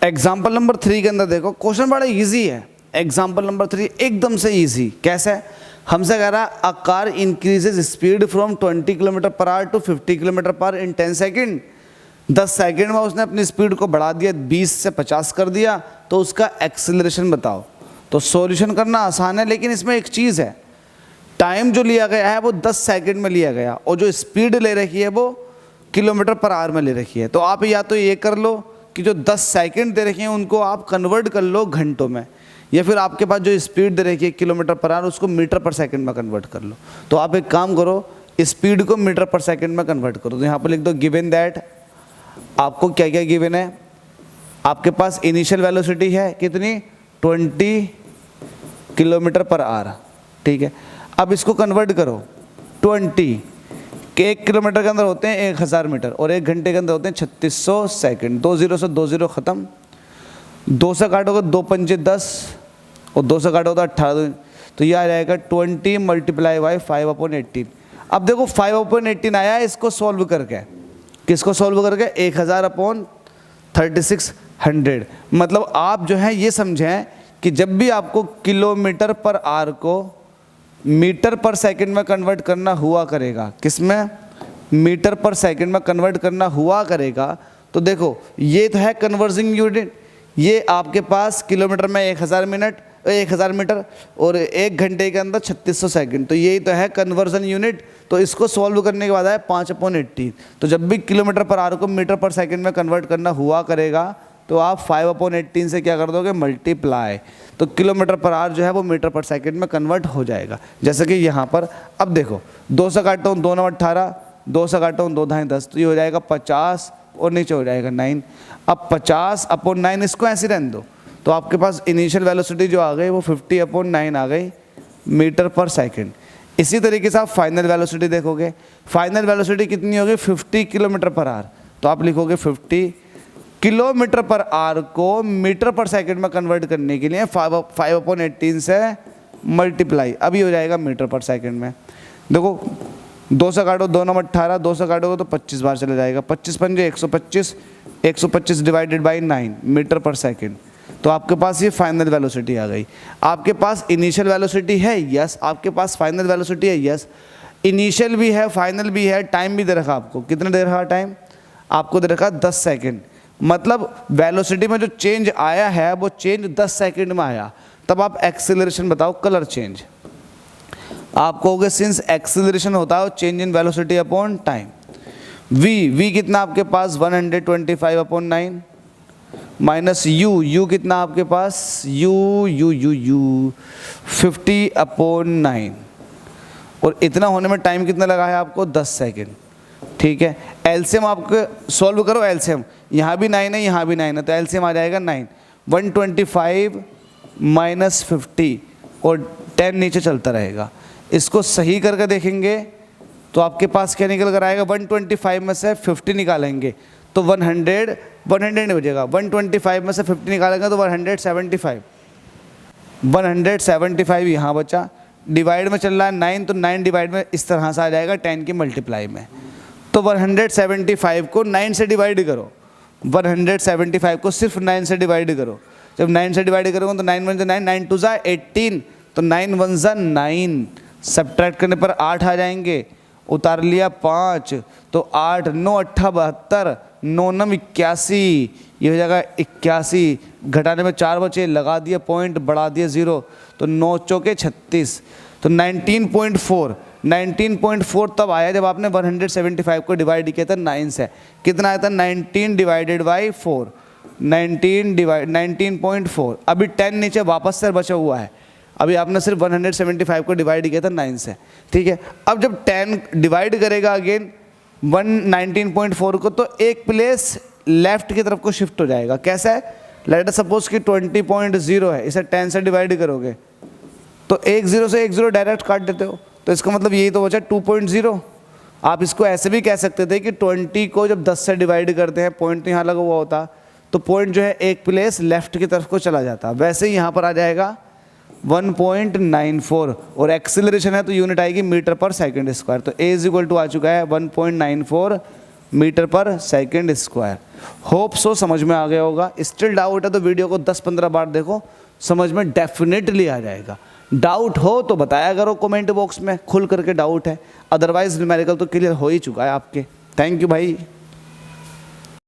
Example number 3 के अंदर देखो, क्वेश्चन बड़ा इजी है। एग्जाम्पल नंबर 3 एकदम से इजी। कैसे है? हमसे कह रहा a car increases speed from 20 kilometer per hour to 50 kilometer per in 10 second. 10 second में उसने अपनी स्पीड को बढ़ा दिया, 20 से 50 कर दिया, तो उसका एक्सीलरेशन बताओ। तो सॉल्यूशन करना आसान है, लेकिन इसमें एक चीज़ है, टाइम जो लिया गया है वो 10 सेकेंड में लिया गया और जो स्पीड ले रखी है वो किलोमीटर पर आवर में ले रखी है। तो आप या तो ये कर लो कि जो 10 सेकंड दे रखे हैं उनको आप कन्वर्ट कर लो घंटों में, या फिर आपके पास जो स्पीड दे रखी है किलोमीटर पर आवर उसको मीटर पर सेकंड में कन्वर्ट कर लो। तो आप एक काम करो, स्पीड को मीटर पर सेकंड में कन्वर्ट करो। तो यहाँ पर लिख दो गिवन दैट, आपको क्या क्या गिवन है, आपके पास इनिशियल वेलोसिटी है कितनी 20 किलोमीटर पर आवर, ठीक है। अब इसको कन्वर्ट करो 20 के 1 किलोमीटर के अंदर होते हैं 1000 मीटर और 1 घंटे के अंदर होते हैं 3600 सेकंड। 2 0 से 2 0 ख़त्म, 2 से काटोगे 2 पंजे 10 और 2 से काटोगे 18, तो यह आ जाएगा 20 मल्टीप्लाई बाई 5/18। अब देखो 5/18 आया है, इसको सॉल्व करके, किसको सॉल्व करके 1000/3600। मतलब आप जो है ये समझें कि जब भी आपको किलोमीटर पर आवर को मीटर पर सेकंड में कन्वर्ट करना हुआ करेगा, किसमें मीटर पर सेकंड में कन्वर्ट करना हुआ करेगा, तो देखो ये तो है कन्वर्जिंग यूनिट, ये आपके पास किलोमीटर में 1000 मीटर और 1 घंटे के अंदर 3600 सेकंड, तो यही तो है कन्वर्जन यूनिट। तो इसको सॉल्व करने के बाद आया 5/18। तो जब भी किलोमीटर पर आवर को मीटर पर सेकंड में कन्वर्ट करना हुआ करेगा तो आप 5/18 से क्या कर दोगे मल्टीप्लाई, तो किलोमीटर पर आवर जो है वो मीटर पर सेकंड में कन्वर्ट हो जाएगा। जैसे कि यहाँ पर अब देखो 2 से काटता हूँ 2 9 18, 2 से काटता हूँ 2 ढाई 10, तो ये हो जाएगा 50 और नीचे हो जाएगा 9। अब 50/9 इसको ऐसे रहने दो, तो आपके पास इनिशियल वेलोसिटी जो आ गई वो 50/9 आ गई मीटर पर सेकंड। इसी तरीके से आप फाइनल वेलोसिटी देखोगे, फाइनल वेलोसिटी कितनी होगी 50 किलोमीटर पर आवर, तो आप लिखोगे 50 किलोमीटर पर आवर को मीटर पर सेकंड में कन्वर्ट करने के लिए 5/18 से मल्टीप्लाई, अभी हो जाएगा मीटर पर सेकंड में। देखो 2 से काटो 2 9 18, 2 से काटोगे तो 25 बार चला जाएगा, 25 पंजे 125, 125 डिवाइडेड बाई 9 मीटर पर सेकंड। तो आपके पास ये फाइनल वेलोसिटी आ गई। आपके पास इनिशियल वेलोसिटी है, यस, आपके पास फाइनल वेलोसिटी है, यस, इनिशियल भी है फाइनल भी है, टाइम भी दे रखा आपको, कितना दे रखा टाइम आपको दे रखा 10 सेकंड। मतलब वेलोसिटी में जो चेंज आया है वो चेंज 10 सेकंड में आया। तब आप एक्सेलरेशन बताओ, कलर चेंज। आप कहोगे सिंस एक्सेलरेशन होता है change in velocity upon time, v कितना आपके पास 125/9 माइनस u कितना आपके पास u 50/9, और इतना होने में टाइम कितना लगा है आपको 10 सेकंड, ठीक है। एलसीएम आपको सॉल्व करो, एलसीएम यहाँ भी 9 है यहाँ भी 9 है, तो एलसीएम आ जाएगा 9, 125 माइनस 50 और 10 नीचे चलता रहेगा। इसको सही करके देखेंगे तो आपके पास क्या निकल कर आएगा, 125 में से 50 निकालेंगे तो 100 नहीं बचेगा, 125 में से 50 निकालेंगे तो 175 यहाँ बचा। डिवाइड में चल रहा है 9, तो 9 डिवाइड में इस तरह से आ जाएगा 10 की मल्टीप्लाई में, तो 175 को 9 से डिवाइड करो, 175 को सिर्फ 9 से डिवाइड करो। जब 9 से डिवाइड करोगे तो 9 1 9, 9 2 18, तो 9 1 9, सब्ट्रैक्ट करने पर 8 आ जाएंगे, उतार लिया 5, तो 8 9 8 72, 9 9 81, ये हो जाएगा 81, घटाने में 4 बचे, लगा दिया पॉइंट, बढ़ा दिया 0, तो 9 चौके 36, तो 19.4 तब आया जब आपने 175 को डिवाइड किया था 9 से। कितना आया था 19 डिवाइडेड बाई 4, 19.4। अभी 10 नीचे वापस से बचा हुआ है, अभी आपने सिर्फ 175 को डिवाइड किया था 9 से, ठीक है। अब जब 10 डिवाइड करेगा अगेन 19.4 को, तो एक प्लेस लेफ्ट की तरफ को शिफ्ट हो जाएगा। कैसा है, लेट अस सपोज कि 20.0 है, इसे 10 से डिवाइड करोगे तो 1 0 से 1 0 डायरेक्ट काट देते हो, तो इसका मतलब यही तो बचा 2.0। आप इसको ऐसे भी कह सकते थे कि 20 को जब 10 से डिवाइड करते हैं, पॉइंट यहाँ लगा हुआ होता तो पॉइंट जो है एक प्लेस लेफ्ट की तरफ को चला जाता। वैसे ही यहाँ पर आ जाएगा 1.94, और एक्सेलरेशन है तो यूनिट आएगी मीटर पर सेकंड स्क्वायर, तो a इज इक्वल टू आ चुका है 1.94 मीटर पर सेकंड स्क्वायर। होप सो समझ में आ गया होगा। स्टिल डाउट है तो वीडियो को 10-15 बार देखो, समझ में डेफिनेटली आ जाएगा। डाउट हो तो बताया करो कमेंट बॉक्स में, खुल करके डाउट है, अदरवाइज न्यूमेरिकल तो क्लियर हो ही चुका है आपके। थैंक यू भाई।